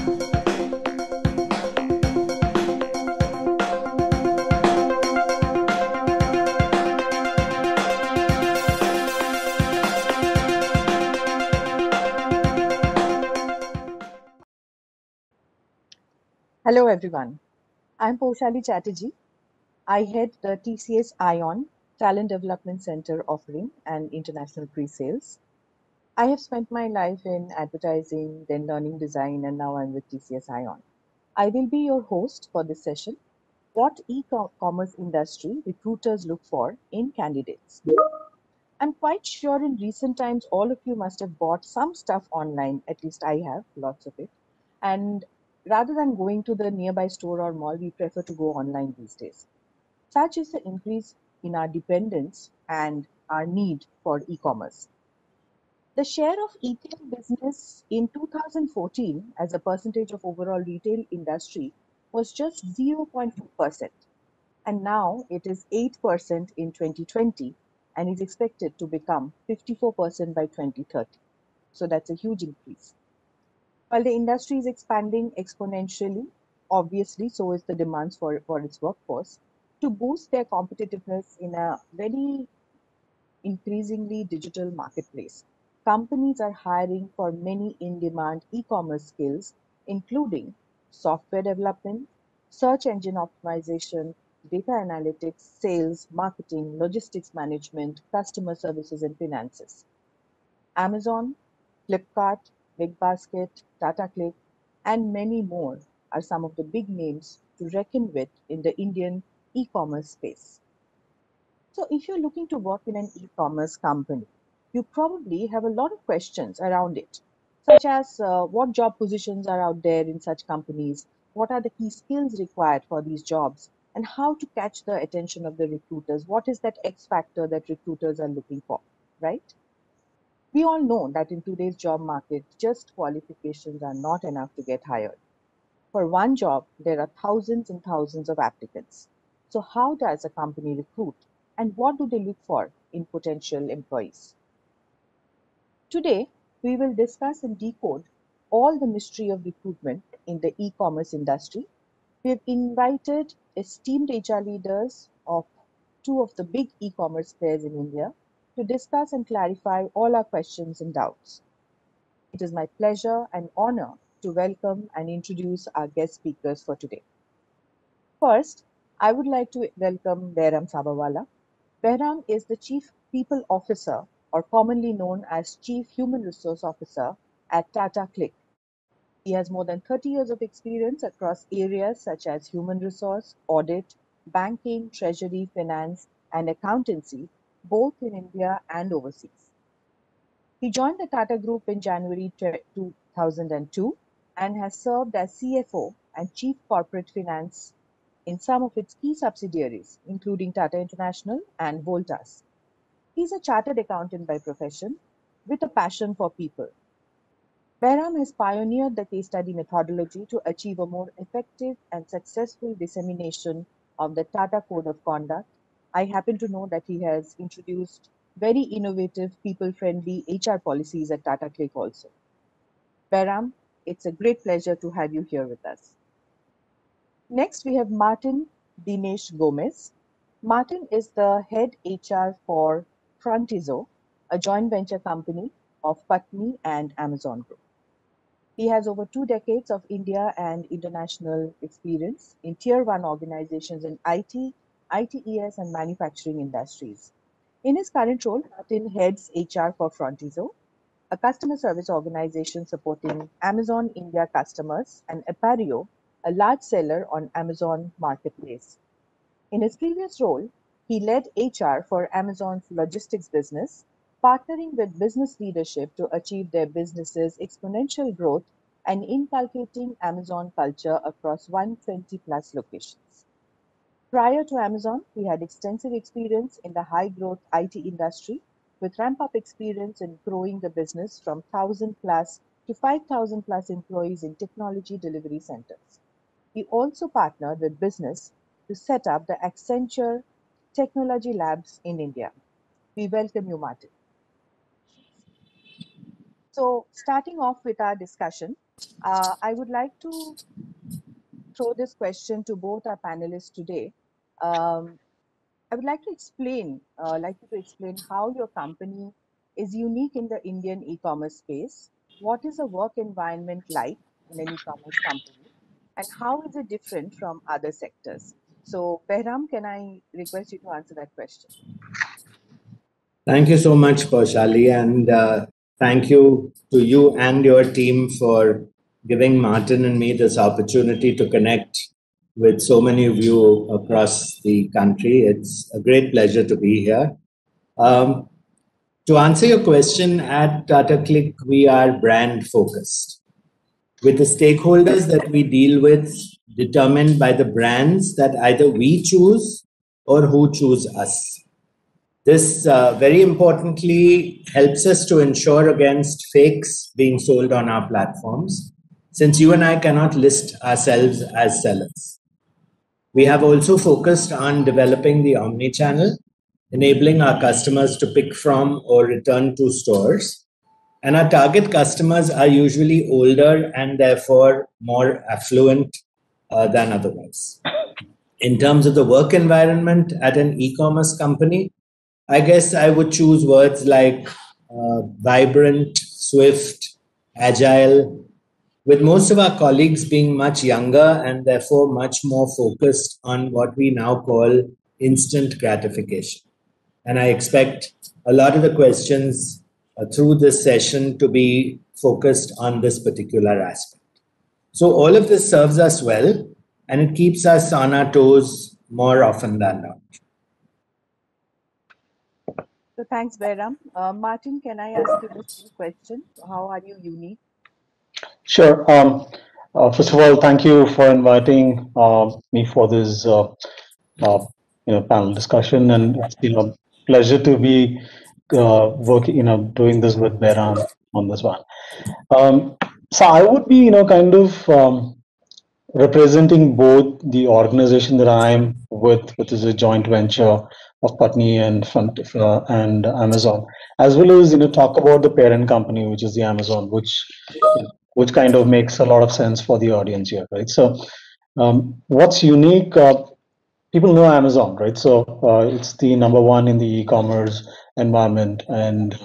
Hello everyone, I'm Poshali Chatterjee. I head the TCS ION Talent Development Center offering and international pre-sales. I have spent my life in advertising, then learning design, and now I'm with TCS ION. I will be your host for this session. What e-commerce industry recruiters look for in candidates. I'm quite sure in recent times all of you must have bought some stuff online, at least I have, lots of it. And rather than going to the nearby store or mall, we prefer to go online these days. Such is the increase in our dependence and our need for e-commerce. The share of e-tail business in 2014 as a percentage of overall retail industry was just 0.2%, and now it is 8% in 2020 and is expected to become 54% by 2030. So that's a huge increase. While the industry is expanding exponentially, obviously, so is the demands for its workforce to boost their competitiveness in a very increasingly digital marketplace. Companies are hiring for many in-demand e-commerce skills, including software development, search engine optimization, data analytics, sales, marketing, logistics management, customer services, and finances. Amazon, Flipkart, BigBasket, TataClick, and many more are some of the big names to reckon with in the Indian e-commerce space. So if you're looking to work in an e-commerce company, you probably have a lot of questions around it, such as what job positions are out there in such companies, what are the key skills required for these jobs, and how to catch the attention of the recruiters. What is that X factor that recruiters are looking for, right? We all know that in today's job market, just qualifications are not enough to get hired. For one job, there are thousands and thousands of applicants. So, how does a company recruit and what do they look for in potential employees? Today, we will discuss and decode all the mystery of recruitment in the e commerce industry. We have invited esteemed HR leaders of two of the big e commerce players in India to discuss and clarify all our questions and doubts. It is my pleasure and honor to welcome and introduce our guest speakers for today. First, I would like to welcome Behram Sabawala. Behram is the Chief People Officer, or commonly known as Chief Human Resource Officer at Tata Click. He has more than 30 years of experience across areas such as human resource, audit, banking, treasury, finance, and accountancy, both in India and overseas. He joined the Tata Group in January 2002 and has served as CFO and Chief Corporate Finance in some of its key subsidiaries, including Tata International and Voltas. He's a chartered accountant by profession with a passion for people. Behram has pioneered the case study methodology to achieve a more effective and successful dissemination of the Tata Code of Conduct. I happen to know that he has introduced very innovative, people-friendly HR policies at Tata Click also. Behram, it's a great pleasure to have you here with us. Next, we have Martin Dinesh Gomez. Martin is the head HR for Frontizo, a joint venture company of Patni and Amazon Group. He has over 2 decades of India and international experience in tier one organizations in IT, ITES, and manufacturing industries. In his current role, Martin heads HR for Frontizo, a customer service organization supporting Amazon India customers, and Appareo, a large seller on Amazon Marketplace. In his previous role, he led HR for Amazon's logistics business, partnering with business leadership to achieve their business's exponential growth and inculcating Amazon culture across 120 plus locations. Prior to Amazon, he had extensive experience in the high growth IT industry with ramp up experience in growing the business from 1,000 plus to 5,000 plus employees in technology delivery centers. He also partnered with business to set up the Accenture Technology Labs in India. We welcome you, Martin. So, starting off with our discussion, I would like to throw this question to both our panelists today. Um, I would like to explain, like you to explain how your company is unique in the Indian e-commerce space. What is a work environment like in an e-commerce company, and how is it different from other sectors? So, Behram, can I request you to answer that question? Thank you so much, Paushali, and thank you to you and your team for giving Martin and me this opportunity to connect with so many of you across the country. It's a great pleasure to be here. Um, to answer your question, at Tata Click, we are brand focused, with the stakeholders that we deal with determined by the brands that either we choose or who choose us. This very importantly helps us to ensure against fakes being sold on our platforms, since you and I cannot list ourselves as sellers. We have also focused on developing the omni-channel, enabling our customers to pick from or return to stores. And our target customers are usually older and therefore more affluent than otherwise. In terms of the work environment at an e-commerce company, I guess I would choose words like vibrant, swift, agile, with most of our colleagues being much younger and therefore much more focused on what we now call instant gratification. And I expect a lot of the questions through this session to be focused on this particular aspect. So all of this serves us well, and it keeps us on our toes more often than not. So, thanks, Behram. Martin, can I ask you the same question? How are you unique? Sure. First of all, thank you for inviting me for this panel discussion, and it's been a pleasure to be working, doing this with Behram on this one. So I would be, kind of representing both the organization that I'm with, which is a joint venture of Patni and and Amazon, as well as talk about the parent company, which is the Amazon, which kind of makes a lot of sense for the audience here, right? So, what's unique? People know Amazon, right? So it's the number one in the e-commerce environment, and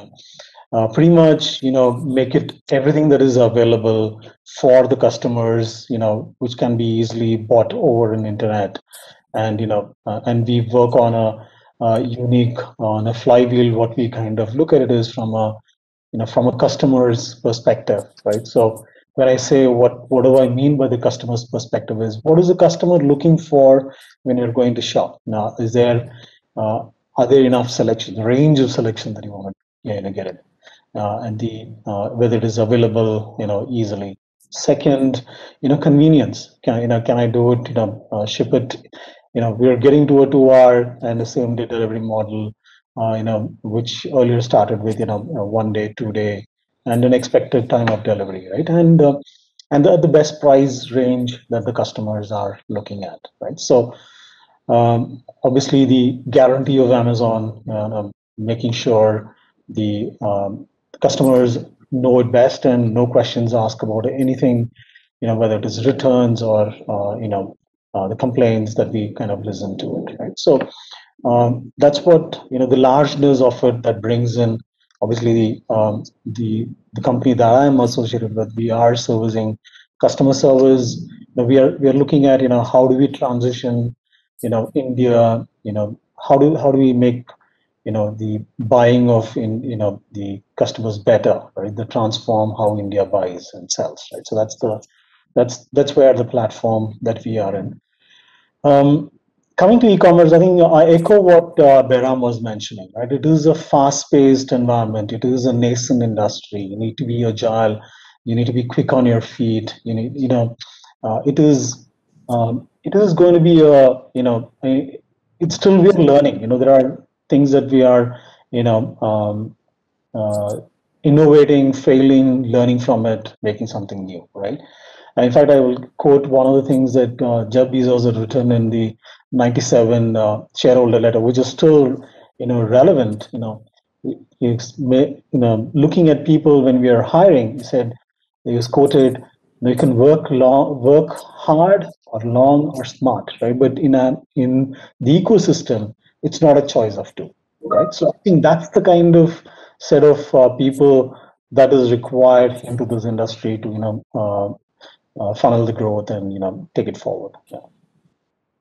pretty much make it everything that is available for the customers, which can be easily bought over an internet, and and we work on a flywheel. What we kind of look at it is from a customer's perspective, right? So when I say what do I mean by the customer's perspective is, what is the customer looking for when you're going to shop? Now, are there enough selection, range of selection that you want to get it, and whether it is available easily. Second, convenience. Can I do it? Ship it. We are getting to a 2-hour and the same day delivery model. Which earlier started with 1 day, 2 day, and an expected time of delivery, right? And the best price range that the customers are looking at, right? So obviously the guarantee of Amazon, making sure the customers know it best and no questions asked about anything, whether it is returns or the complaints that we kind of listen to it, right? So that's what the largeness of it that brings in. Obviously, the company that I'm associated with, we are servicing customer service. We are looking at how do we transition India, how do we make the buying of the customers better, right? The transform how India buys and sells, right? So that's where the platform that we are in. Coming to e-commerce, I think I echo what Behram was mentioning, right? It is a fast-paced environment. It is a nascent industry. You need to be agile. You need to be quick on your feet. It is going to be it's still we're learning. There are things that we are, innovating, failing, learning from it, making something new, right? And in fact, I will quote one of the things that Jeff Bezos had written in the '97 shareholder letter, which is still, relevant. He's looking at people when we are hiring. He said, he was quoted, You can work hard or long or smart, right? But in the ecosystem, it's not a choice of two, right? So I think that's the kind of set of people that is required into this industry to funnel the growth and take it forward. Yeah.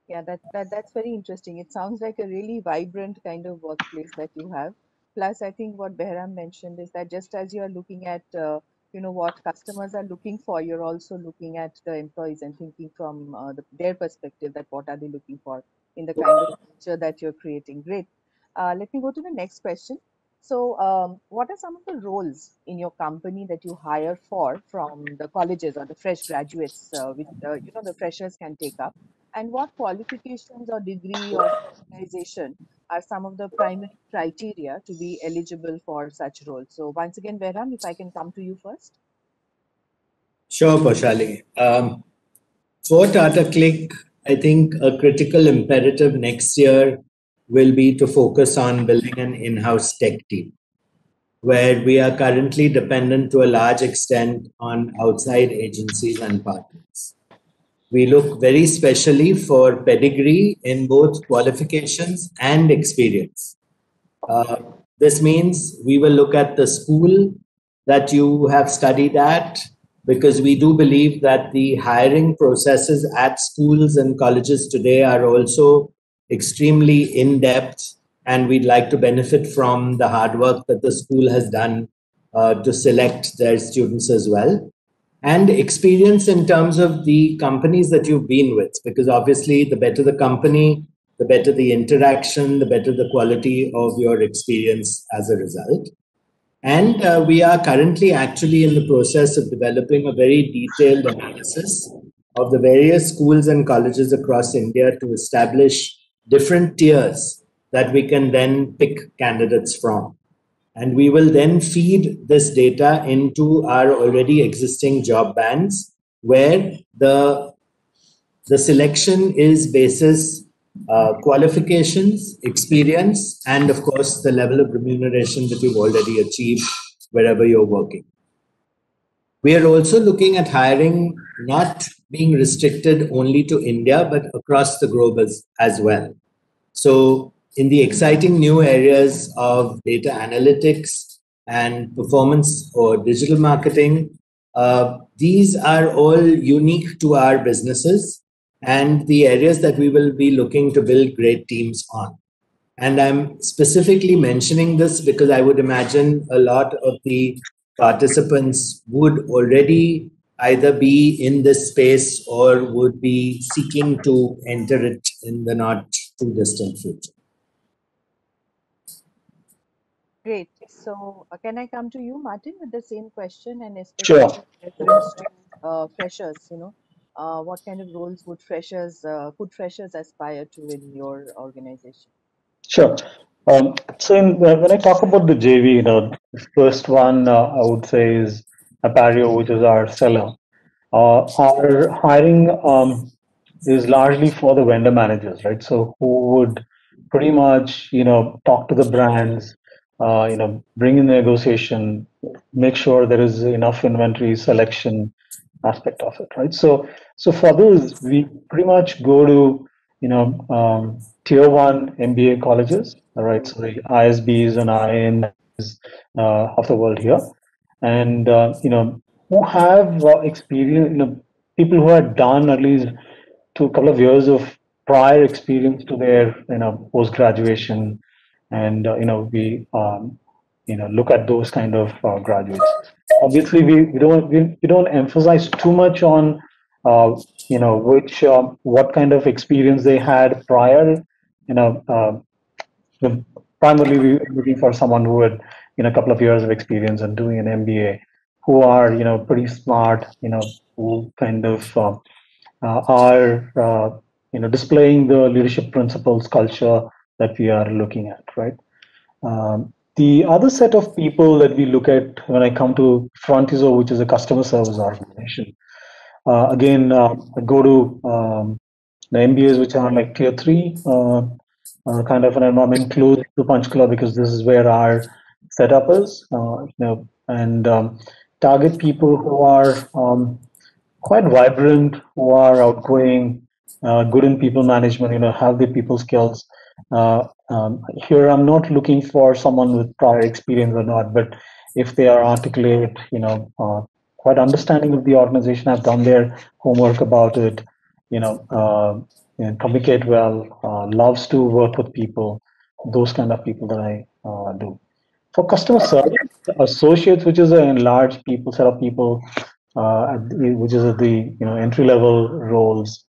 Yeah, that's very interesting. It sounds like a really vibrant kind of workplace that you have. Plus, I think what Behram mentioned is that just as you are looking at, what customers are looking for, you're also looking at the employees and thinking from their perspective that what are they looking for in the kind of culture that you're creating. Great. Let me go to the next question. So, what are some of the roles in your company that you hire for from the colleges or the fresh graduates, which the freshers can take up? And what qualifications or degree or specialization are some of the primary criteria to be eligible for such roles? So once again, Behram, if I can come to you first. Sure, Paushali. For Tata Click, I think a critical imperative next year will be to focus on building an in-house tech team, where we are currently dependent to a large extent on outside agencies and partners. We look very specially for pedigree in both qualifications and experience. This means we will look at the school that you have studied at, because we do believe that the hiring processes at schools and colleges today are also extremely in-depth, and we'd like to benefit from the hard work that the school has done to select their students as well. And experience in terms of the companies that you've been with, because obviously the better the company, the better the interaction, the better the quality of your experience as a result. And we are currently actually in the process of developing a very detailed analysis of the various schools and colleges across India to establish different tiers that we can then pick candidates from. And we will then feed this data into our already existing job bands, where the selection is basis qualifications, experience, and of course the level of remuneration that you've already achieved wherever you're working. We are also looking at hiring not being restricted only to India, but across the globe as well. So in the exciting new areas of data analytics and performance or digital marketing, these are all unique to our businesses and the areas that we will be looking to build great teams on. And I'm specifically mentioning this because I would imagine a lot of the participants would already either be in this space or would be seeking to enter it in the not too distant future. Great. So can I come to you, Martin, with the same question, and especially Sure. with reference to freshers? What kind of roles would could freshers aspire to in your organization? Sure. So when I talk about the JV, the first one I would say is Appareo, which is our seller. Our hiring is largely for the vendor managers, right? So who would pretty much, talk to the brands, bring in the negotiation, make sure there is enough inventory selection aspect of it, right? So for those, we pretty much go to, tier one MBA colleges, all right? So the ISBs and IINs of the world here, and who have experience, people who had done at least a couple of years of prior experience to their post graduation, and we look at those kind of graduates. Obviously, we don't emphasize too much on which what kind of experience they had prior. Primarily we're looking for someone who had a couple of years of experience and doing an MBA, who are pretty smart, who kind of are displaying the leadership principles culture that we are looking at, right? The other set of people that we look at when I come to Frontizo, which is a customer service organization, again, I go to the MBAs which are like tier 3 kind of an environment, close to Panchkula, because this is where our setup is, and target people who are quite vibrant, who are outgoing, good in people management, have the people skills. Here, I'm not looking for someone with prior experience or not, but if they are articulate, quite understanding of the organization, have done their homework about it, communicate well, loves to work with people, those kind of people that I do. For customer service, associates, which is a large people set of people, which is at the entry level roles.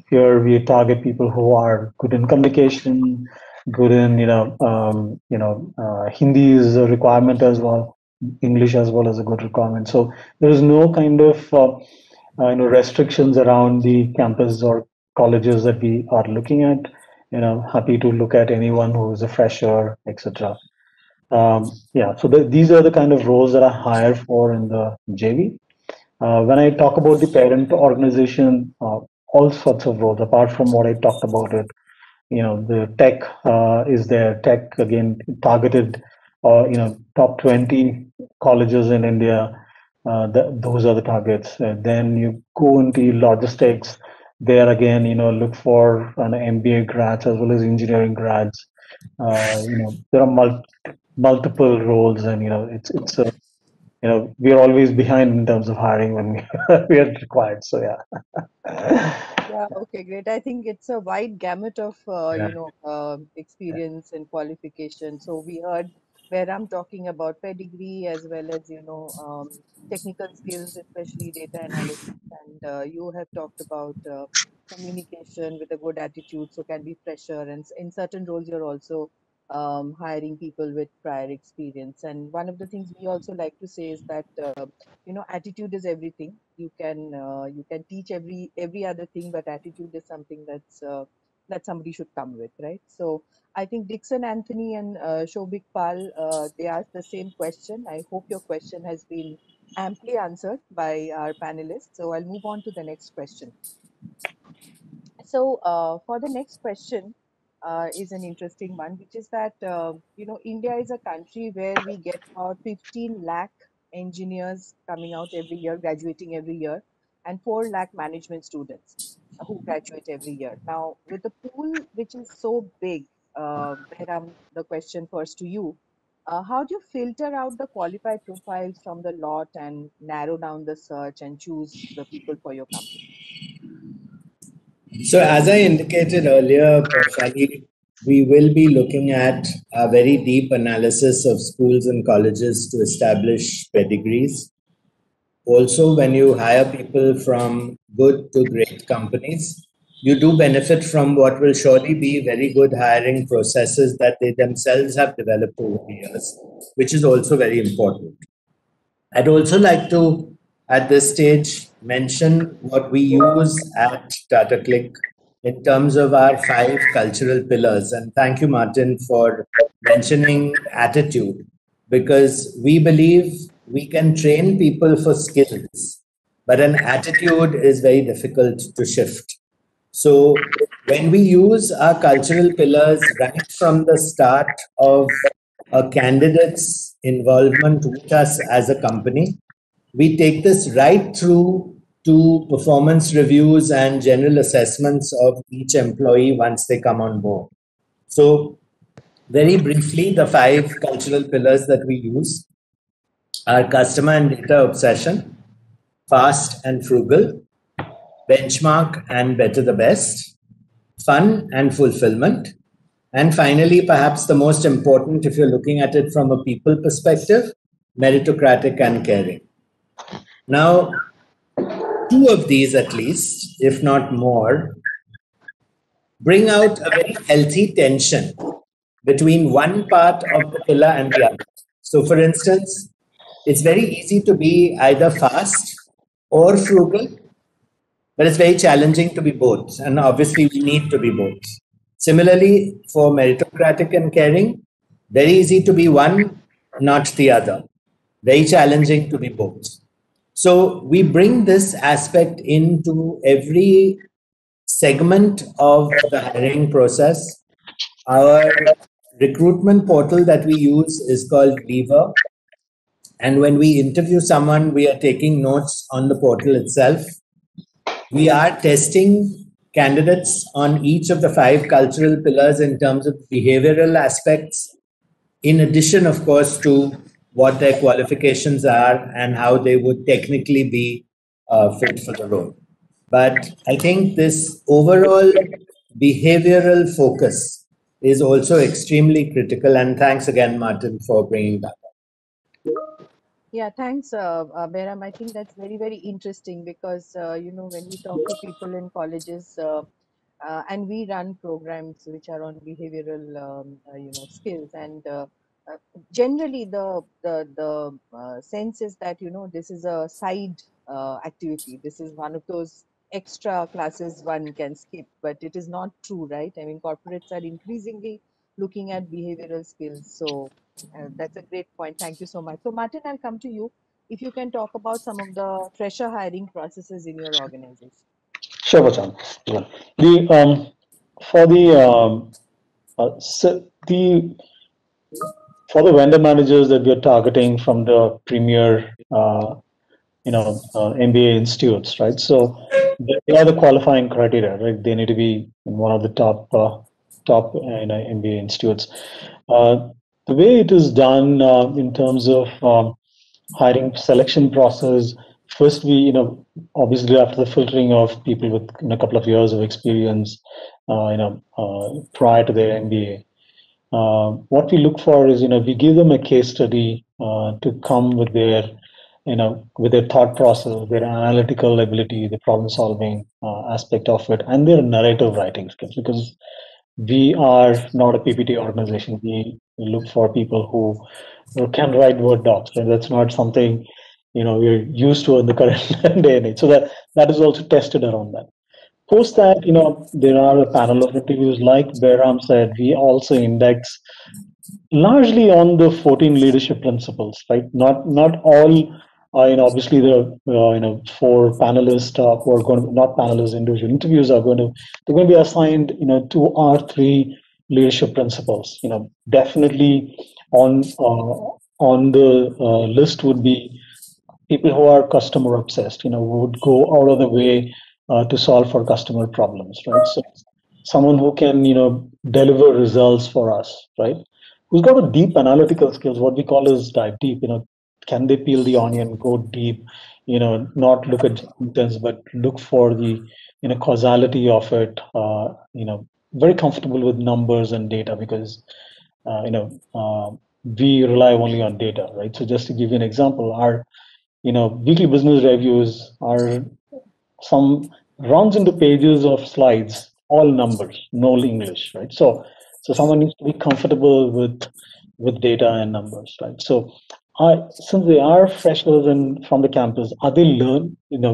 Here we target people who are good in communication, good in Hindi is a requirement as well, English as well as a good requirement. So there is no kind of restrictions around the campus or colleges that we are looking at. Happy to look at anyone who is a fresher, etc. Yeah, so these are the kind of roles that I hire for in the JV. When I talk about the parent organization, all sorts of roles, apart from what I talked about it, the tech is there, tech again, targeted, top 20 colleges in India, those are the targets. Then you go into logistics, there again, look for an MBA grads as well as engineering grads. There are multiple roles, and it's a we are always behind in terms of hiring when we are required. So yeah. Yeah, okay, great. I think it's a wide gamut of Yeah. experience and qualification. So we heard where I'm talking about pedigree as well as technical skills, especially data analysis, and you have talked about communication with a good attitude, so can be fresher, and in certain roles you're also hiring people with prior experience. And one of the things we also like to say is that attitude is everything. You can teach every other thing, but attitude is something that somebody should come with, right? So I think Dixon Anthony and Shobik Pal, they asked the same question. I hope your question has been amply answered by our panelists, so I'll move on to the next question. So for the next question is an interesting one, which is that India is a country where we get about 15 lakh engineers coming out every year, graduating every year, and 4 lakh management students who graduate every year. Now, with the pool which is so big, Behram, the question first to you. How do you filter out the qualified profiles from the lot and narrow down the search and choose the people for your company? So, as I indicated earlier, Shali, we will be looking at a very deep analysis of schools and colleges to establish pedigrees. Also, when you hire people from good to great companies, you do benefit from what will surely be very good hiring processes that they themselves have developed over the years, which is also very important. I'd also like to, at this stage, mention what we use at TataClick in terms of our 5 cultural pillars. And thank you, Martin, for mentioning attitude, because we believe we can train people for skills, but an attitude is very difficult to shift. So when we use our cultural pillars right from the start of a candidate's involvement with us as a company, we take this right through to performance reviews and general assessments of each employee once they come on board. So very briefly, the 5 cultural pillars that we use are customer and data obsession, fast and frugal, benchmark and better the best, fun and fulfillment, and finally, perhaps the most important, if you're looking at it from a people perspective, meritocratic and caring. Now, 2 of these at least, if not more, bring out a very healthy tension between one part of the pillar and the other. So, for instance, it's very easy to be either fast or frugal, but it's very challenging to be both. And obviously, we need to be both. Similarly, for meritocratic and caring, very easy to be one, not the other. Very challenging to be both. So we bring this aspect into every segment of the hiring process. Our recruitment portal that we use is called Lever. And when we interview someone, we are taking notes on the portal itself. We are testing candidates on each of the 5 cultural pillars in terms of behavioral aspects, in addition, of course, to what their qualifications are and how they would technically be fit for the role. But I think this overall behavioral focus is also extremely critical. And thanks again, Martin, for bringing that up. Yeah, thanks, Behram. I think that's very, very interesting because, when we talk to people in colleges, and we run programs which are on behavioral, skills, and generally the sense is that, this is a side activity. This is one of those extra classes one can skip, but it is not true, right? I mean, corporates are increasingly looking at behavioral skills. So that's a great point. Thank you so much. So, Martin, I'll come to you. If you can talk about some of the fresher hiring processes in your organization. Sure, Bachan. Yeah. The for so the vendor managers that we are targeting from the premier MBA institutes, right? So they are the qualifying criteria, right? They need to be in one of the top MBA institutes. The way it is done in terms of hiring selection process, first we obviously after the filtering of people with a couple of years of experience, prior to their MBA. What we look for is, we give them a case study to come with with their thought process, their analytical ability, the problem solving aspect of it, and their narrative writing skills. Because we are not a PPT organization. We look for people who can write Word docs, and that's not something we're used to in the current day and age. So that is also tested around that. Post that, there are a panel of interviews. Like Behram said, we also index largely on the 14 leadership principles, right? Not all. Obviously, the 4 panelists who are going to, not panelists, individual interviews are going to, they're going to be assigned 2 or 3 leadership principles. Definitely on the list would be people who are customer obsessed, who would go out of the way to solve for customer problems, right? So someone who can, deliver results for us, right? Who's got a deep analytical skills, what we call is dive deep, can they peel the onion, go deep, not look at symptoms, but look for the, causality of it, very comfortable with numbers and data because, we rely only on data, right? So just to give you an example, our weekly business reviews are some runs into pages of slides, all numbers, no English, right? So someone needs to be comfortable with data and numbers, right? So since they are freshers and from the campus, are they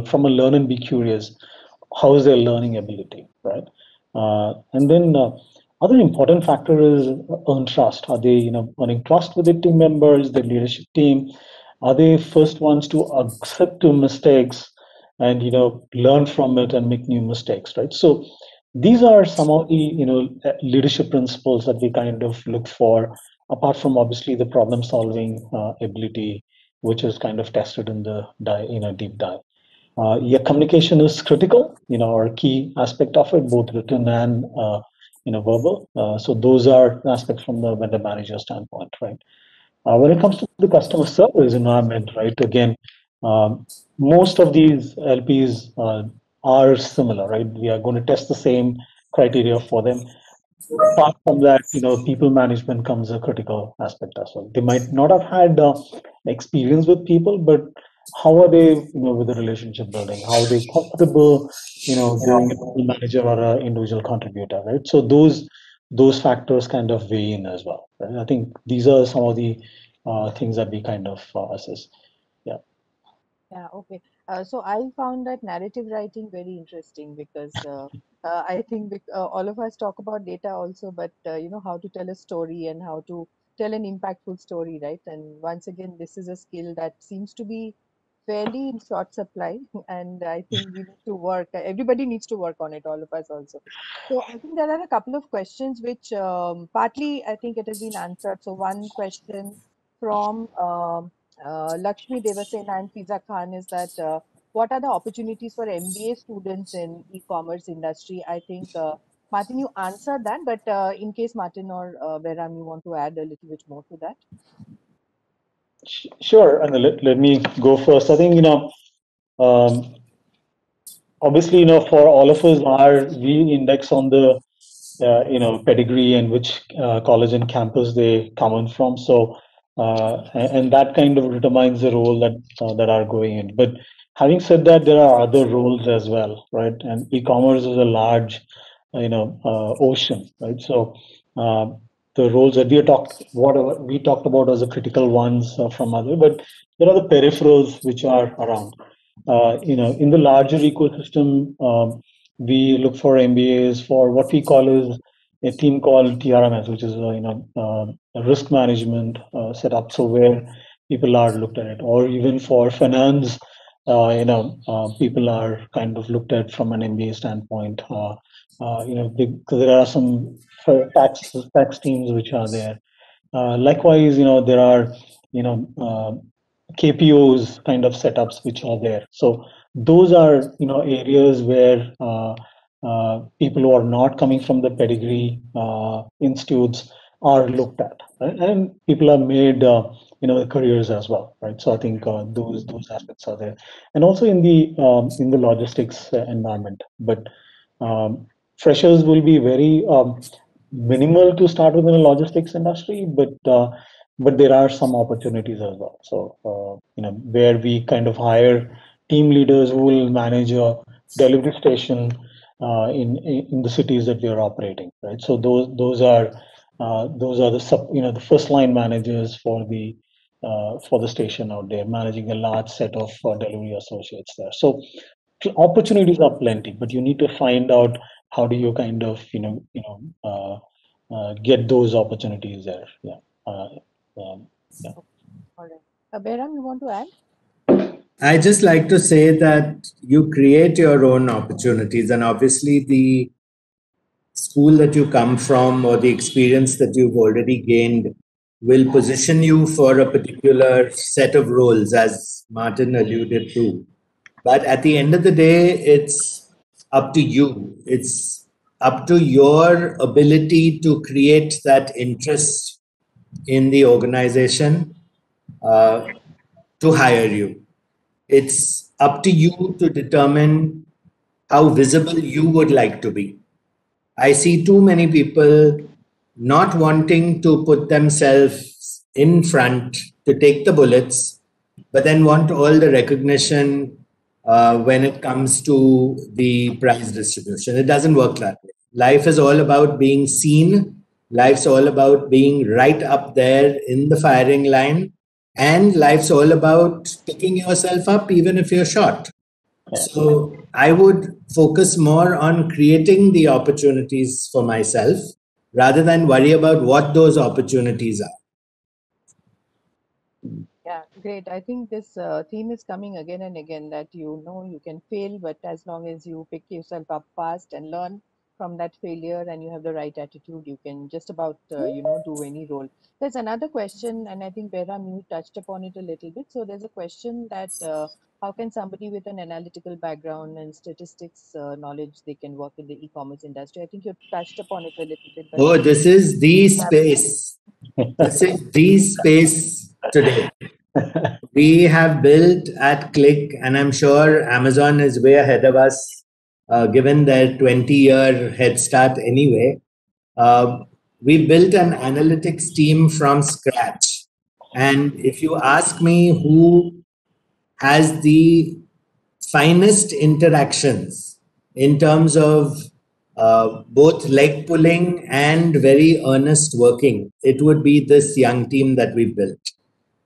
from a learn and be curious? How is their learning ability, right? And then other important factor is earn trust. Are they earning trust with their team members, their leadership team? Are they first ones to accept the mistakes and learn from it and make new mistakes, right? So these are some of the leadership principles that we kind of look for, apart from obviously the problem solving ability, which is kind of tested in the deep dive. Yeah, communication is critical, or a key aspect of it, both written and verbal. So those are aspects from the vendor manager standpoint, right? When it comes to the customer service environment, right? Again, most of these LPs are similar, right? We are going to test the same criteria for them. Apart from that, people management comes a critical aspect as well. They might not have had experience with people, but how are they, with the relationship building? How are they comfortable, being a people manager or an individual contributor, right? So those factors kind of weigh in as well. Right? I think these are some of the things that we kind of assess. Yeah. Yeah, okay. So I found that narrative writing very interesting because I think all of us talk about data also, but how to tell a story and how to tell an impactful story, right? And once again, this is a skill that seems to be fairly in short supply, and I think we need to work. Everybody needs to work on it, all of us also. So I think there are a couple of questions which partly I think it has been answered. So one question from Lakshmi Devasena and Fiza Khan is that what are the opportunities for MBA students in e-commerce industry? I think Martin, you answered that, but in case Martin or Behram, you want to add a little bit more to that? Sure, and let me go first. I think, um, obviously, for all of us, we index on the pedigree and which college and campus they come in from. So, and that kind of determines the role that are going in. But having said that, there are other roles as well, right? And e-commerce is a large, ocean, right? So, uh, the roles that whatever we talked about as the critical ones from other, but there are the peripherals which are around. In the larger ecosystem, we look for MBAs for what we call is a team called TRMS, which is a risk management setup. So where people are looked at it, or even for finance, people are kind of looked at from an MBA standpoint. Because there are some tax teams which are there. Likewise, there are KPOs kind of setups which are there. So those are areas where people who are not coming from the pedigree institutes are looked at, right? And people are made careers as well, right? So I think those aspects are there, and also in the logistics environment. But freshers will be very minimal to start with in the logistics industry, but there are some opportunities as well. So where we kind of hire team leaders who will manage a delivery station in the cities that we are operating, right? So those are the the first line managers for the station out there, managing a large set of delivery associates there. So opportunities are plenty, but you need to find out how do you kind of get those opportunities there. Yeah. Yeah. All right. Behram, you want to add? I just like to say that you create your own opportunities, and obviously the school that you come from or the experience that you've already gained will position you for a particular set of roles, as Martin alluded to. But at the end of the day, it's up to you. It's up to your ability to create that interest in the organization uh, to hire you. It's up to you to determine how visible you would like to be. I see too many people not wanting to put themselves in front to take the bullets, but then want all the recognition when it comes to the prize distribution. It doesn't work that way. Life is all about being seen. Life's all about being right up there in the firing line. And life's all about picking yourself up even if you're short. So I would focus more on creating the opportunities for myself rather than worry about what those opportunities are. Yeah, great. I think this theme is coming again and again that you can fail, but as long as you pick yourself up fast and learn from that failure and you have the right attitude, you can just about, do any role. There's another question, and I think Behram, you touched upon it a little bit. So there's a question that how can somebody with an analytical background and statistics knowledge, they can work in the e-commerce industry? I think you touched upon it a little bit, but Oh, this is the space. This is the space today. We have built at Click, and I'm sure Amazon is way ahead of us, given their 20-year head start anyway. We built an analytics team from scratch. And if you ask me who has the finest interactions in terms of both leg pulling and very earnest working, it would be this young team that we've built.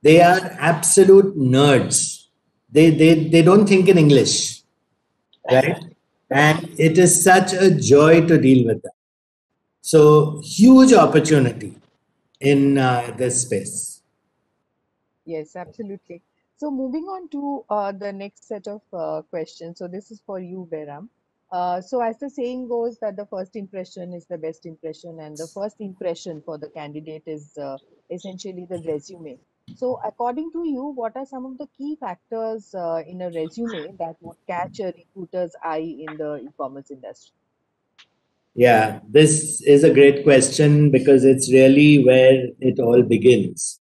They are absolute nerds. They don't think in English, right? And it is such a joy to deal with them. So, huge opportunity in this space. yes, absolutely. So moving on to the next set of questions. So this is for you, Behram. So as the saying goes that the first impression is the best impression, and the first impression for the candidate is essentially the resume. So, according to you, what are some of the key factors in a resume that would catch a recruiter's eye in the e-commerce industry? Yeah, this is a great question because it's really where it all begins.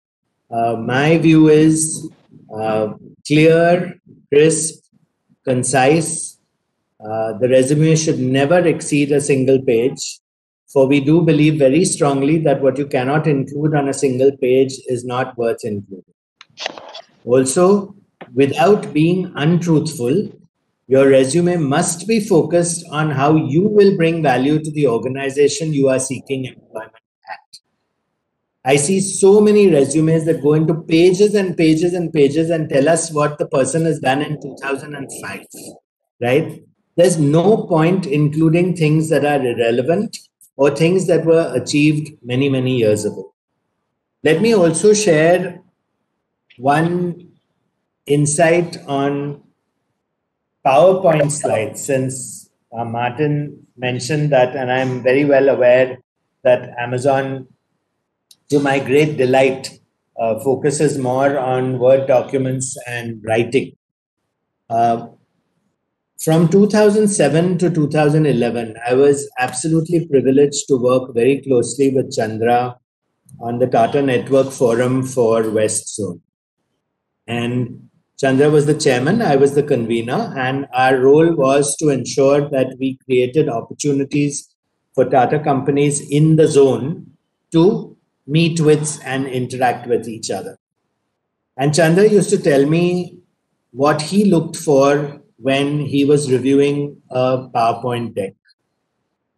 My view is clear, crisp, concise. The resume should never exceed a single page, for we do believe very strongly that what you cannot include on a single page is not worth including. Also, without being untruthful, your resume must be focused on how you will bring value to the organization you are seeking employment at. I see so many resumes that go into pages and pages and pages and tell us what the person has done in 2005, right? There's no point including things that are irrelevant or things that were achieved many, many years ago. Let me also share one insight on PowerPoint slides, since Martin mentioned that, and I'm very well aware that Amazon, to my great delight, focuses more on Word documents and writing. From 2007 to 2011, I was absolutely privileged to work very closely with Chandra on the Tata Network Forum for West Zone. And Chandra was the chairman, I was the convener, and our role was to ensure that we created opportunities for Tata companies in the zone to meet with and interact with each other. And Chandra used to tell me what he looked for when he was reviewing a PowerPoint deck.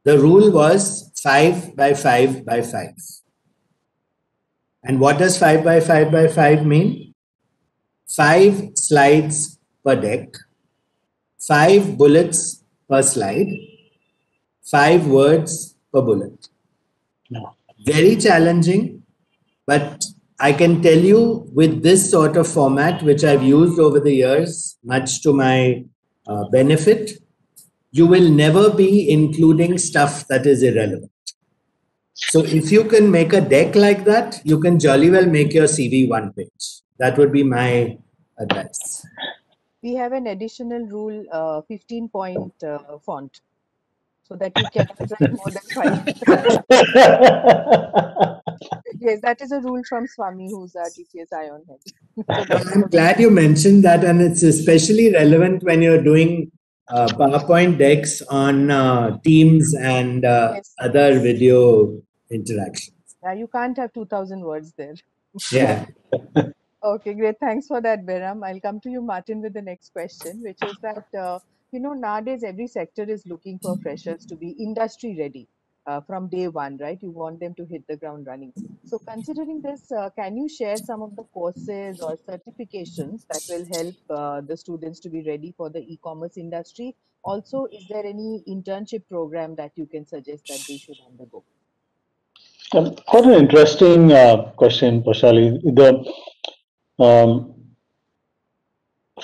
The rule was 5 by 5 by 5. And what does 5 by 5 by 5 mean? 5 slides per deck, 5 bullets per slide, 5 words per bullet. No. Very challenging, but I can tell you with this sort of format, which I've used over the years, much to my benefit, you will never be including stuff that is irrelevant. So if you can make a deck like that, you can jolly well make your CV one page. That would be my advice. We have an additional rule, 15-point font, so that you cannot write more than 5. Yes, that is a rule from Swami, who's our TCS Ion head. So I'm glad you mentioned that, and it's especially relevant when you're doing PowerPoint decks on Teams and yes, other video interactions. yeah, you can't have 2,000 words there. Yeah. Okay, great. Thanks for that, Behram. I'll come to you, Martin, with the next question, which is that, nowadays every sector is looking for freshers to be industry ready from day one, right? You want them to hit the ground running. So, considering this, can you share some of the courses or certifications that will help the students to be ready for the e-commerce industry? Also, is there any internship program that you can suggest that they should undergo? Quite an interesting question, Poshali.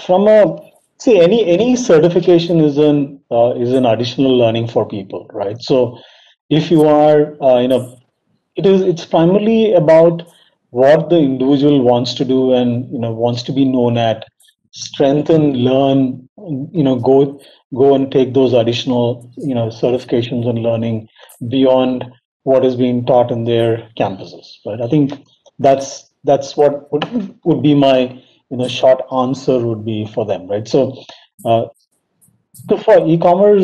From a see any certification is an additional learning for people, right? So if you are it's primarily about what the individual wants to do and wants to be known at, strengthen, learn, go and take those additional certifications and learning beyond what is being taught in their campuses, right? I think that's what would be my short answer would be for them, right? So for e-commerce,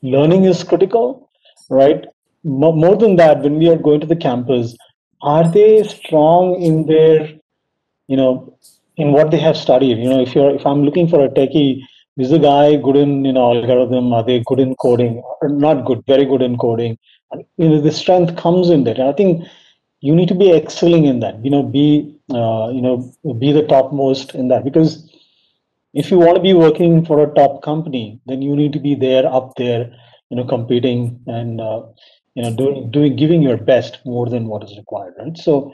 learning is critical, right? More than that, when we are going to the campus, are they strong in their, in what they have studied? If I'm looking for a techie, is the guy good in, algorithm? Are they good in coding? Or not good, very good in coding? And, the strength comes in that. And I think you need to be excelling in that. Be the topmost in that, because if you want to be working for a top company, then you need to be there, up there, competing and giving your best more than what is required, right? So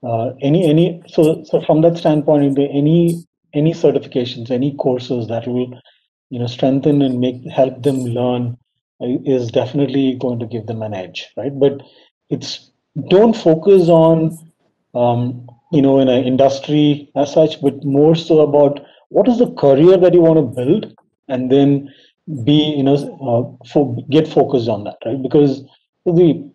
so from that standpoint, any certifications, any courses that will strengthen and help them learn is definitely going to give them an edge, right? But don't focus on in an industry as such, but more so about what is the career that you want to build, and then be get focused on that, right? Because the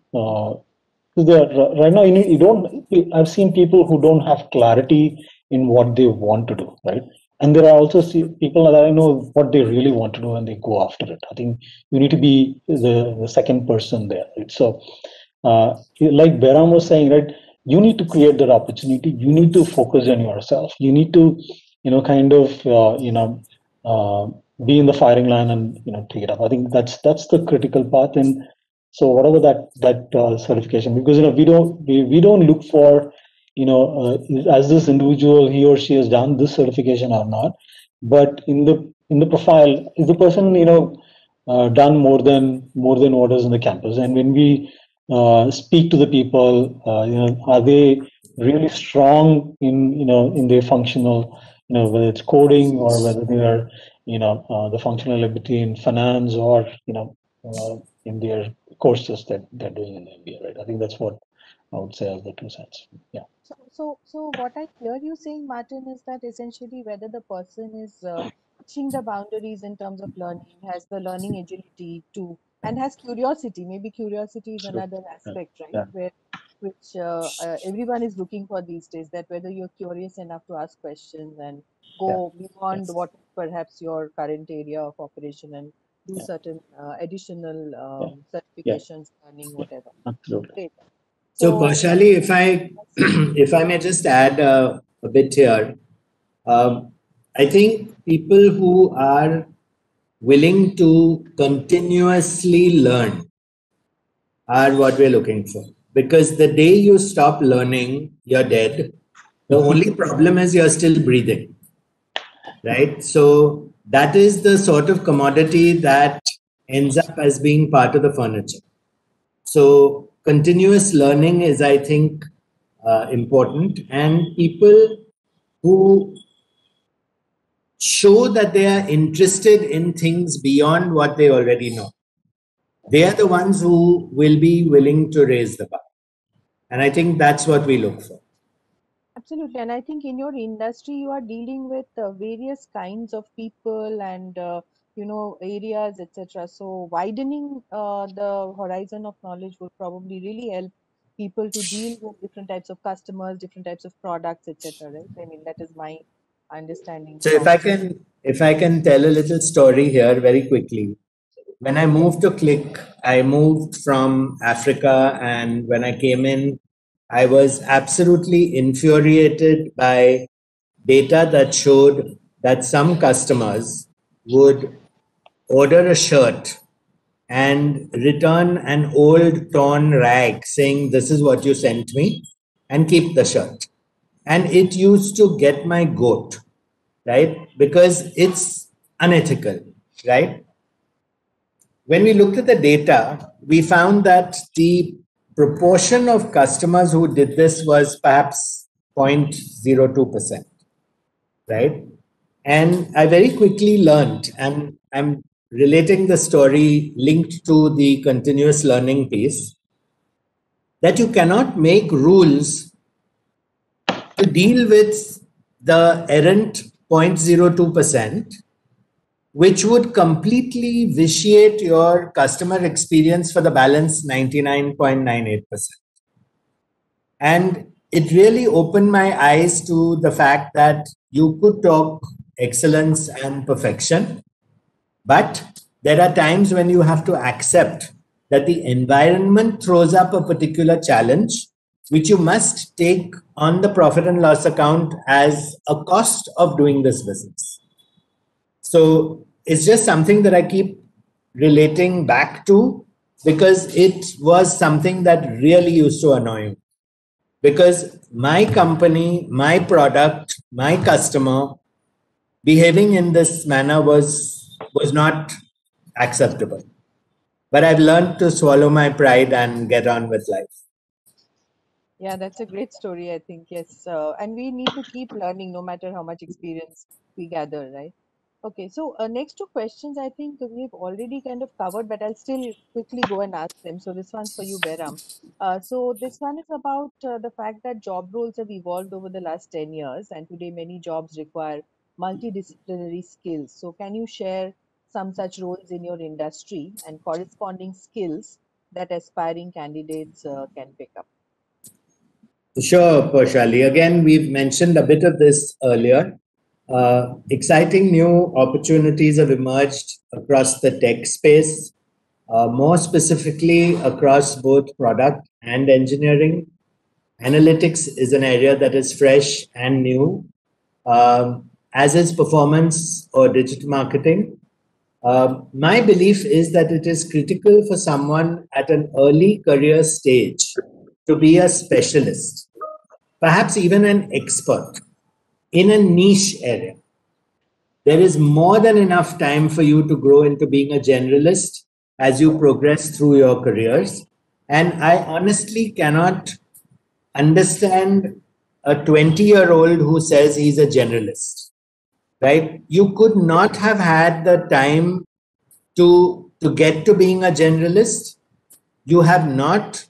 right now, you don't. I've seen people who don't have clarity in what they want to do, right? And there are also people that I know what they really want to do, and they go after it. I think you need to be the second person there, right? So, like Behram was saying, right? You need to create that opportunity. You need to focus on yourself. You need to, kind of, uh, be in the firing line and take it up. I think that's the critical part. And so whatever that certification, because we don't look for as this individual, he or she has done this certification or not, but in the profile, is the person done more than what is in the campus. And when we speak to the people, are they really strong in their functional, whether it's coding or whether they are the functional ability in finance or in their courses that they're doing in the MBA, right? I think that's what I would say as the 2 cents. Yeah. So what I hear you saying, Martin, is that essentially whether the person is pushing the boundaries in terms of learning, has the learning agility to, and has curiosity. Maybe curiosity is Sure. another aspect, right? Yeah. Where which everyone is looking for these days. That whether you're curious enough to ask questions and Yeah. go beyond Yes. what perhaps your current area of operation and do Yeah. certain additional Yeah. Yeah. certifications, learning, Yeah. whatever. Absolutely. Great. So, So Paushali, if I that's if I may just add a bit here, um, I think people who are willing to continuously learn are what we're looking for. Because the day you stop learning, you're dead. The only problem is you're still breathing, right? So that is the sort of commodity that ends up as being part of the furniture. So continuous learning is, I think, important, and people who show that they are interested in things beyond what they already know, they are the ones who will be willing to raise the bar. And I think that's what we look for. absolutely. And I think in your industry, you are dealing with various kinds of people and, areas, etc. So widening the horizon of knowledge would probably really help people to deal with different types of customers, different types of products, etc. Right? I mean, that is my understanding So from. if I can tell a little story here very quickly. When I moved to Click, I moved from Africa, and when I came in, I was absolutely infuriated by data that showed that some customers would order a shirt and return an old torn rag saying, "This is what you sent me," and keep the shirt. And it used to get my goat, right? Because it's unethical, right? When we looked at the data, we found that the proportion of customers who did this was perhaps 0.02%, right? And I very quickly learned, and I'm relating the story linked to the continuous learning piece, that you cannot make rules to deal with the errant 0.02%, which would completely vitiate your customer experience for the balance 99.98%. And it really opened my eyes to the fact that you could talk excellence and perfection, but there are times when you have to accept that the environment throws up a particular challenge, which you must take on the profit and loss account as a cost of doing this business. So it's just something that I keep relating back to, because it was something that really used to annoy me. Because my company, my product, my customer behaving in this manner was not acceptable. But I've learned to swallow my pride and get on with life. Yeah, that's a great story, I think. Yes. And we need to keep learning no matter how much experience we gather, right? Okay, so next two questions I think we've already kind of covered, but I'll still quickly go and ask them. So this one's for you, Behram. So this one is about the fact that job roles have evolved over the last 10 years, and today many jobs require multidisciplinary skills. So can you share some such roles in your industry and corresponding skills that aspiring candidates can pick up? Sure, Paushali. Again, we've mentioned a bit of this earlier. Exciting new opportunities have emerged across the tech space, more specifically across both product and engineering. Analytics is an area that is fresh and new, as is performance or digital marketing. My belief is that it is critical for someone at an early career stage to be a specialist, perhaps even an expert in a niche area. There is more than enough time for you to grow into being a generalist as you progress through your careers. And I honestly cannot understand a 20-year-old who says he's a generalist, right? You could not have had the time to get to being a generalist. You have not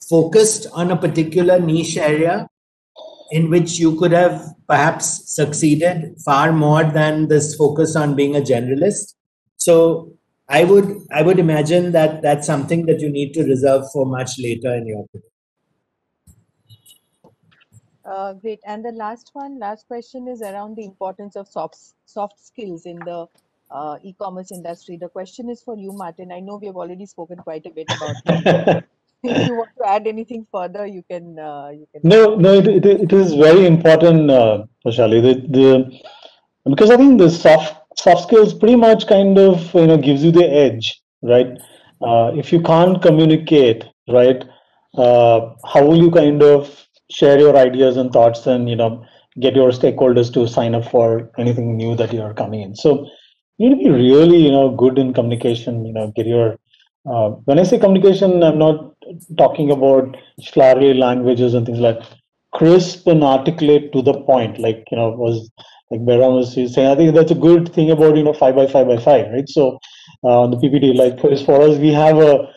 focused on a particular niche area in which you could have perhaps succeeded far more than this focus on being a generalist. So I would imagine that that's something that you need to reserve for much later in your career. Great. And the last question is around the importance of soft skills in the e-commerce industry. The question is for you, Martin. I know we have already spoken quite a bit about it, but if you want to add anything further, you can. You can. No, it is very important, Paushali. Because I think the soft skills pretty much kind of gives you the edge, right? If you can't communicate, right, how will you kind of share your ideas and thoughts and get your stakeholders to sign up for anything new that you are coming in? So you need to be really good in communication. Get your when I say communication, I'm not talking about flowery languages and things like crisp and articulate to the point, like was like Behram was saying. I think that's a good thing about 5x5x5, right? So the PPT, like for us, we have a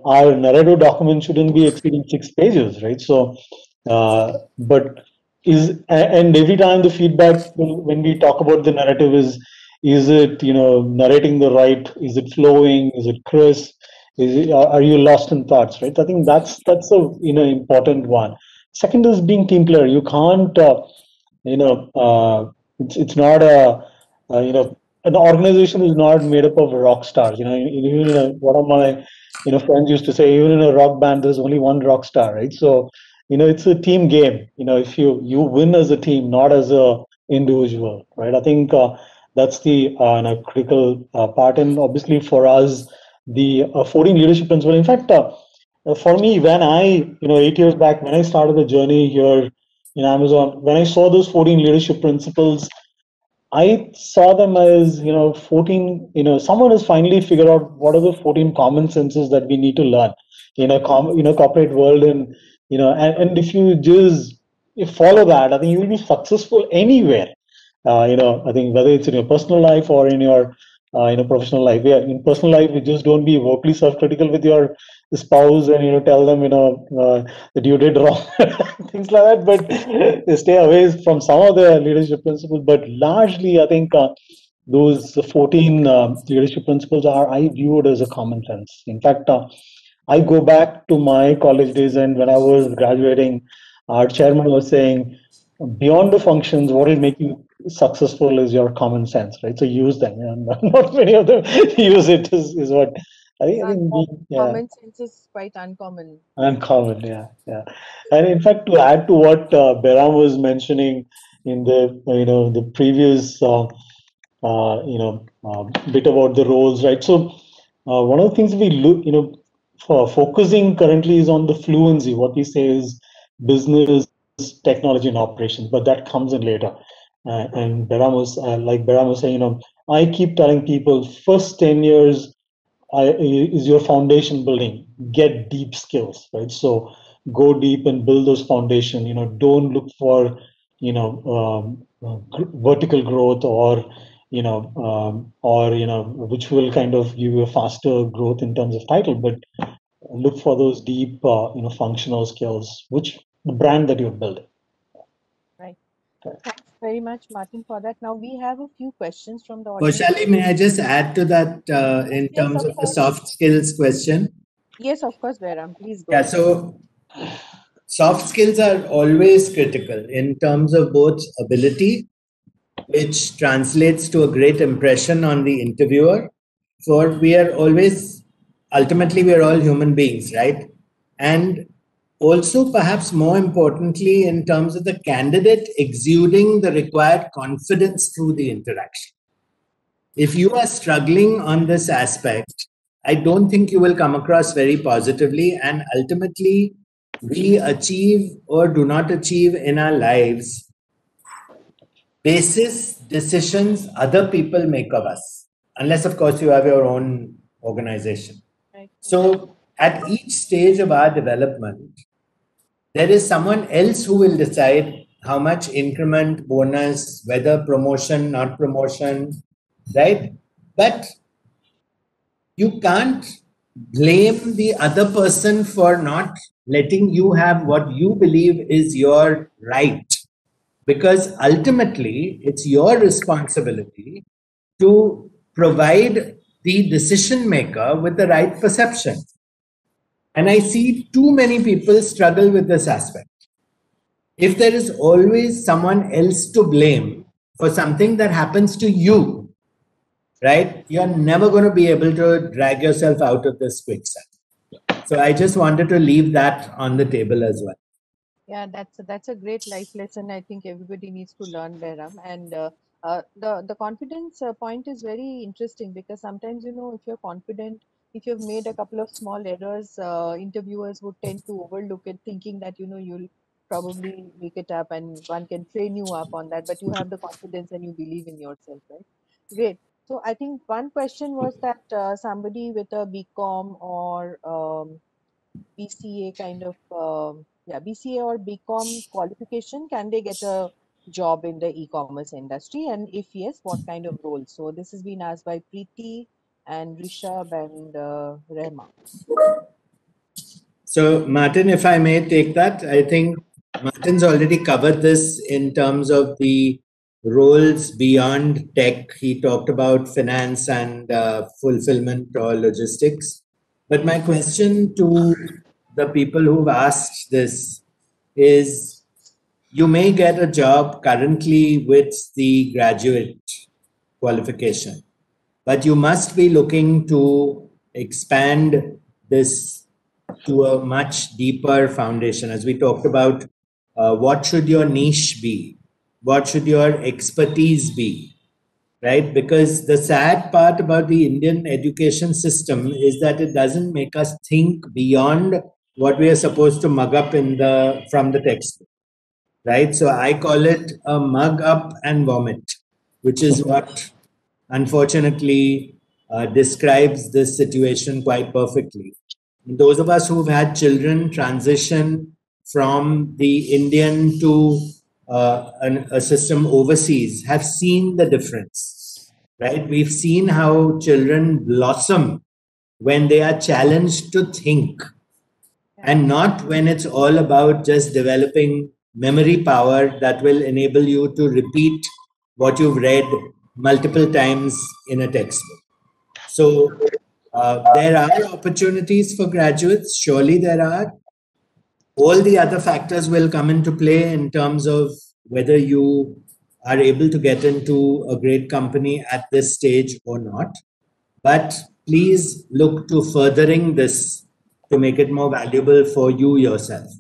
our narrative document shouldn't be exceeding 6 pages, right? So but and every time the feedback when we talk about the narrative is it narrating the right, is it flowing, is it crisp, are you lost in thoughts, right? I think that's a important one. Second is being team player. You can't it's not a an organization is not made up of rock stars. Even one of my friends used to say, even in a rock band there's only one rock star, right? So it's a team game. If you win as a team, not as a individual, right? I think that's the critical part. And obviously for us, the 14 leadership principle. In fact, for me, when I 8 years back, when I started the journey here in Amazon, when I saw those 14 leadership principles, I saw them as 14. Someone has finally figured out what are the 14 common senses that we need to learn in a corporate world. And and if you just follow that, I think you will be successful anywhere. I think whether it's in your personal life or in your professional life. Yeah, in personal life, you just don't be overtly self-critical with your spouse and tell them that you did wrong, things like that. But stay away from some of the leadership principles. But largely, I think those 14 leadership principles are I viewed as a common sense. In fact, I go back to my college days, and when I was graduating, our chairman was saying, beyond the functions, what will make you successful is your common sense, right? So use them. And not many of them use it. Is what I think. Common sense is quite uncommon. Uncommon, yeah. And in fact, to add to what Behram was mentioning in the the previous bit about the roles, right? So one of the things we look for focusing currently is on the fluency. What we say is business, technology, and operations, but that comes in later. And Behram was saying, I keep telling people first 10 years is your foundation building. Get deep skills, right? So go deep and build those foundation. Don't look for vertical growth or or which will kind of give you a faster growth in terms of title, but look for those deep, functional skills, which the brand that you're building. Right. Okay. Thanks very much, Martin, for that. Now we have a few questions from the audience. Poshali, may I just add to that in Yes, terms of of the course. soft skills question? Yes, of course, Behram. Please go Yeah, ahead. so soft skills are always critical in terms of both ability, which translates to a great impression on the interviewer. For we are always, ultimately, we are all human beings, right? And also, perhaps more importantly, in terms of the candidate exuding the required confidence through the interaction. If you are struggling on this aspect, I don't think you will come across very positively. And ultimately, we achieve or do not achieve in our lives basis decisions other people make of us, unless, of course, you have your own organization. Right. So, at each stage of our development, there is someone else who will decide how much increment, bonus, whether promotion, not promotion, right? But you can't blame the other person for not letting you have what you believe is your right, because ultimately it's your responsibility to provide the decision maker with the right perception. And I see too many people struggle with this aspect. If there is always someone else to blame for something that happens to you, right, you're never going to be able to drag yourself out of this quicksand. So I just wanted to leave that on the table as well. Yeah, that's a great life lesson. I think everybody needs to learn, Behram. And the confidence point is very interesting because sometimes, if you're confident, if you've made a couple of small errors, interviewers would tend to overlook it, thinking that you'll probably make it up and one can train you up on that. But you have the confidence and you believe in yourself, right? Great. So I think one question was that somebody with a BCom or BCA kind of BCA or BCom qualification, can they get a job in the e-commerce industry? And if yes, what kind of role? So this has been asked by Preeti and Rishabh and Rehma. So, Martin, if I may take that, I think Martin's already covered this in terms of the roles beyond tech. He talked about finance and fulfillment or logistics. But my question to the people who've asked this is, you may get a job currently with the graduate qualification, but you must be looking to expand this to a much deeper foundation. As we talked about, what should your niche be? What should your expertise be? Right? Because the sad part about the Indian education system is that it doesn't make us think beyond what we are supposed to mug up from the textbook. Right? So I call it a mug up and vomit, which is what unfortunately describes this situation quite perfectly. Those of us who've had children transition from the Indian to a system overseas have seen the difference, right? We've seen how children blossom when they are challenged to think, and not when it's all about just developing memory power that will enable you to repeat what you've read multiple times in a textbook. So there are opportunities for graduates, surely there are. All the other factors will come into play in terms of whether you are able to get into a great company at this stage or not. But please look to furthering this to make it more valuable for you yourself.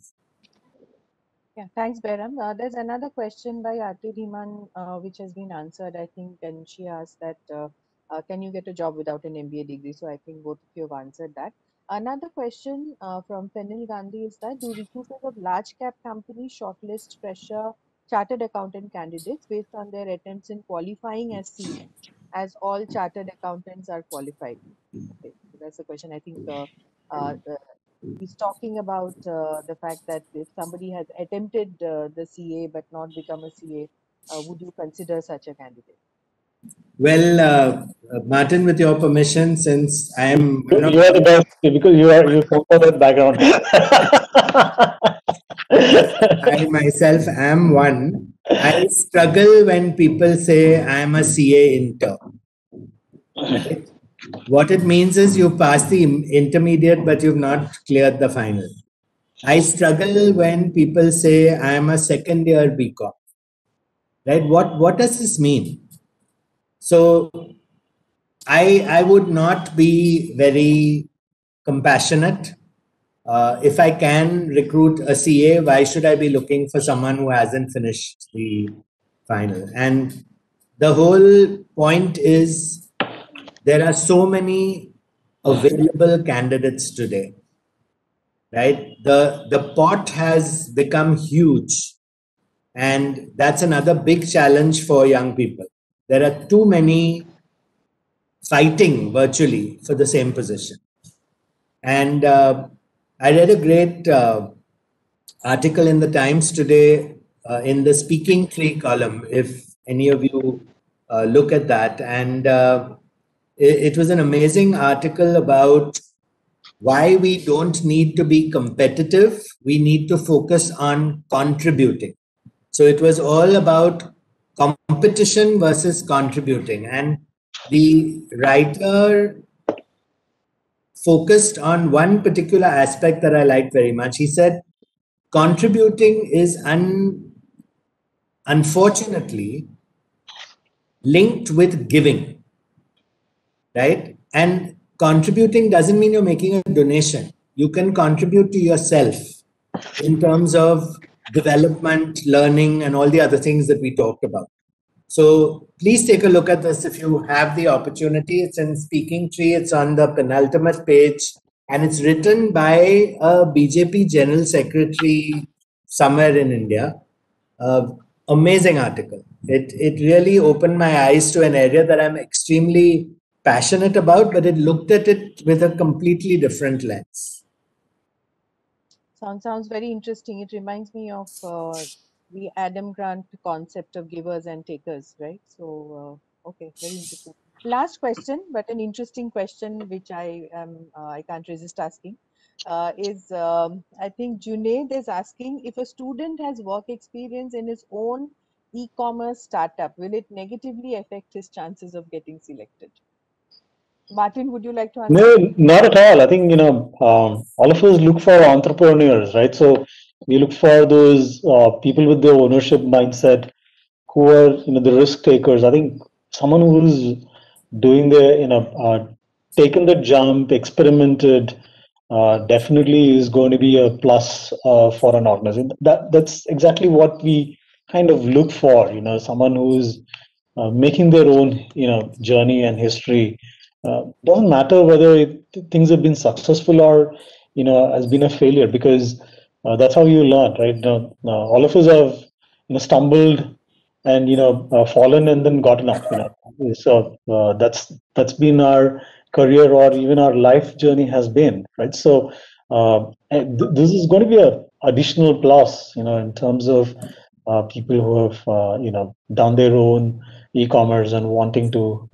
Yeah, thanks, Behram. There's another question by Aarti Dhiman, which has been answered, I think, and she asked that can you get a job without an MBA degree? So I think both of you have answered that. Another question from Fenil Gandhi is that do recruiters of large cap companies shortlist fresher chartered accountant candidates based on their attempts in qualifying as CA, as all chartered accountants are qualified? Okay, so that's the question. I think uh, he's talking about the fact that if somebody has attempted the CA but not become a CA, would you consider such a candidate? Well, Martin, with your permission, since I am You are the best because you come from that background. I myself am one. I struggle when people say I am a CA intern. Right? What it means is you pass the intermediate, but you've not cleared the final. I struggle when people say I am a second year BCom. Right? What does this mean? So I would not be very compassionate. If I can recruit a CA, why should I be looking for someone who hasn't finished the final? And the whole point is there are so many available candidates today, right? The pot has become huge, and that's another big challenge for young people. There are too many fighting virtually for the same position. And I read a great article in the Times today in the Speaking Tree column, if any of you look at that. And it was an amazing article about why we don't need to be competitive. We need to focus on contributing. So it was all about competition versus contributing. And the writer focused on one particular aspect that I liked very much. He said, contributing is unfortunately linked with giving, right? And contributing doesn't mean you're making a donation. You can contribute to yourself in terms of development, learning, and all the other things that we talked about. So please take a look at this if you have the opportunity. It's in Speaking Tree. It's on the penultimate page, and it's written by a BJP General Secretary somewhere in India. Amazing article. It really opened my eyes to an area that I'm extremely passionate about, but it looked at it with a completely different lens. Sounds very interesting. It reminds me of the Adam Grant concept of givers and takers, right? So, okay, very interesting. Last question, but an interesting question, which I can't resist asking, is I think Junaid is asking if a student has work experience in his own e-commerce startup, will it negatively affect his chances of getting selected? Martin, would you like to answer? No, not at all. I think, all of us look for entrepreneurs, right? So we look for those people with the ownership mindset who are, the risk takers. I think someone who's doing taken the jump, experimented, definitely is going to be a plus for an organization. That's exactly what we kind of look for, someone who's making their own, journey and history. Doesn't matter whether things have been successful or, has been a failure, because that's how you learn, right? All of us have, stumbled and fallen and then gotten up. So that's been our career or even our life journey has been, right? So this is going to be a additional plus, in terms of people who have done their own e-commerce and wanting to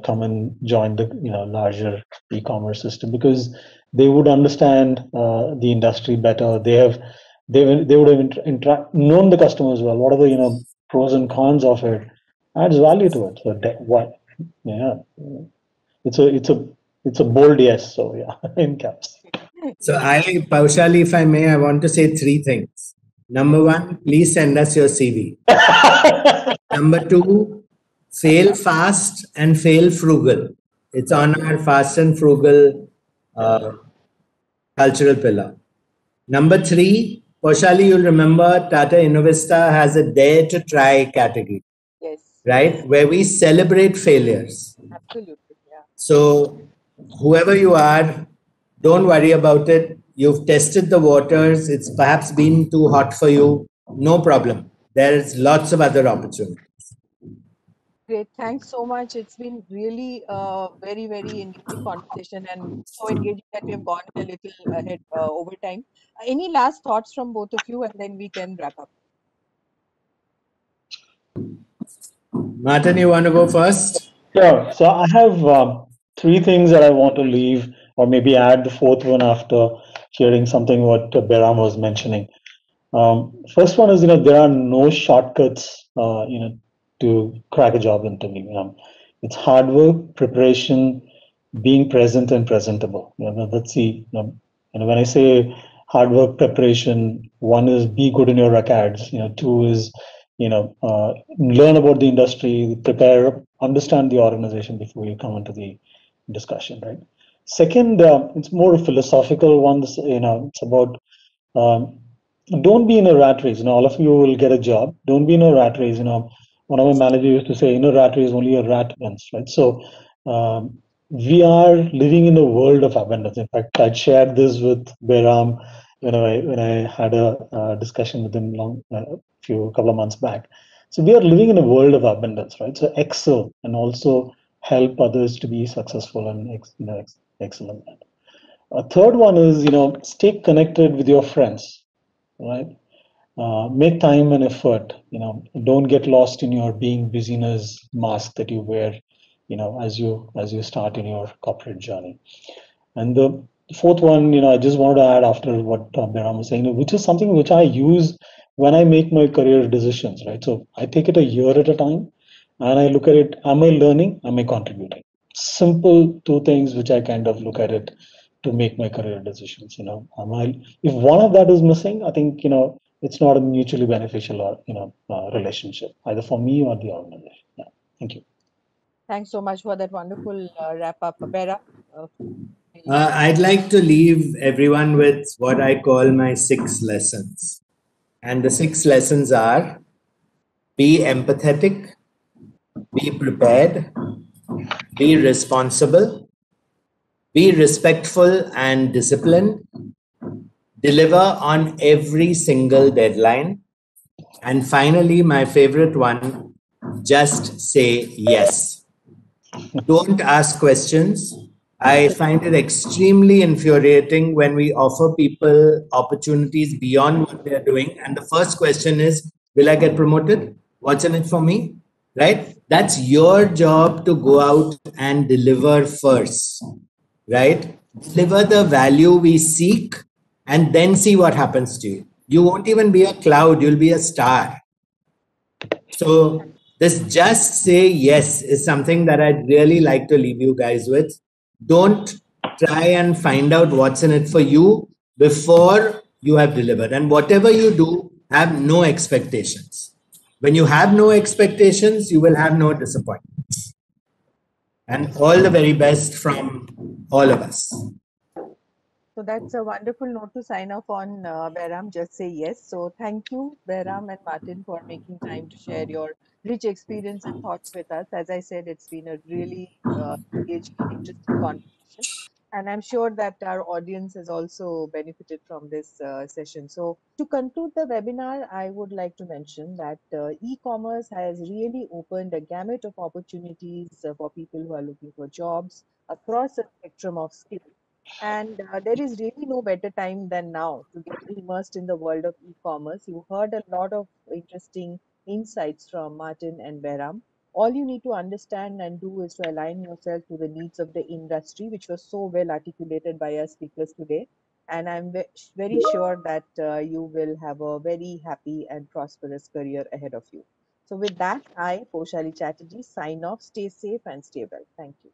come and join the larger e-commerce system, because they would understand the industry better. They would have known the customers well. What are the pros and cons of it? Adds value to it. So what? Yeah, it's a bold yes. So yeah, in caps. So Paushali, if I may, I want to say three things. Number one, please send us your CV. Number two, fail fast and fail frugal. It's on our fast and frugal cultural pillar. Number three, Paushali, you'll remember Tata Innovista has a dare to try category. Yes. Right? Where we celebrate failures. Absolutely. Yeah. So whoever you are, don't worry about it. You've tested the waters. It's perhaps been too hot for you. No problem. There's lots of other opportunities. Great. Thanks so much. It's been really very, very engaging conversation and so engaging that we have gone a little ahead over time. Any last thoughts from both of you, and then we can wrap up? Martin, you want to go first? Yeah, so I have three things that I want to leave, or maybe add the fourth one after hearing something what Behram was mentioning. First one is, there are no shortcuts, to crack a job interview. It's hard work, preparation, being present and presentable. That's when I say hard work, preparation, one is be good in your records. Two is, learn about the industry, prepare, understand the organization before you come into the discussion, right? Second, it's more a philosophical one. It's about um, don't be in a rat race. All of you will get a job. Don't be in a rat race. One of my managers used to say, in a rat race, only a rat wins, right? So we are living in a world of abundance. In fact, I shared this with Behram when I had a discussion with him couple of months back. So we are living in a world of abundance, right? So excel and also help others to be successful and excellent. A third one is, stay connected with your friends, right? Make time and effort. Don't get lost in your being busyness mask that you wear, as you start in your corporate journey. And the fourth one, I just wanted to add after what Behram was saying, which is something which I use when I make my career decisions, right? So I take it a year at a time, and I look at it: am I learning? Am I contributing? Simple two things which I kind of look at it to make my career decisions. Am I? If one of that is missing, I think it's not a mutually beneficial or relationship either for me or the organization. Yeah. Thank you. Thanks so much for that wonderful wrap up, Behram. Uh, I'd like to leave everyone with what I call my 6 lessons. And the 6 lessons are: be empathetic, be prepared, be responsible, be respectful and disciplined, deliver on every single deadline, and finally, my favorite one, just say yes. Don't ask questions. I find it extremely infuriating when we offer people opportunities beyond what they're doing. And the first question is, will I get promoted? What's in it for me? Right? That's your job to go out and deliver first. Right? Deliver the value we seek and then see what happens to you. You won't even be a cloud, you'll be a star. So this just say yes is something that I'd really like to leave you guys with. Don't try and find out what's in it for you before you have delivered. And whatever you do, have no expectations. When you have no expectations, you will have no disappointments. And all the very best from all of us. So that's a wonderful note to sign off on, Behram. Just say yes. So thank you, Behram and Martin, for making time to share your rich experience and thoughts with us. As I said, it's been a really engaging and interesting conversation. And I'm sure that our audience has also benefited from this session. So to conclude the webinar, I would like to mention that e-commerce has really opened a gamut of opportunities for people who are looking for jobs across a spectrum of skills. And there is really no better time than now to get immersed in the world of e-commerce. You heard a lot of interesting insights from Martin and Behram. All you need to understand and do is to align yourself to the needs of the industry, which was so well articulated by our speakers today. And I'm very sure that you will have a very happy and prosperous career ahead of you. So with that, I, Poshali Chatterjee, sign off. Stay safe and stay well. Thank you.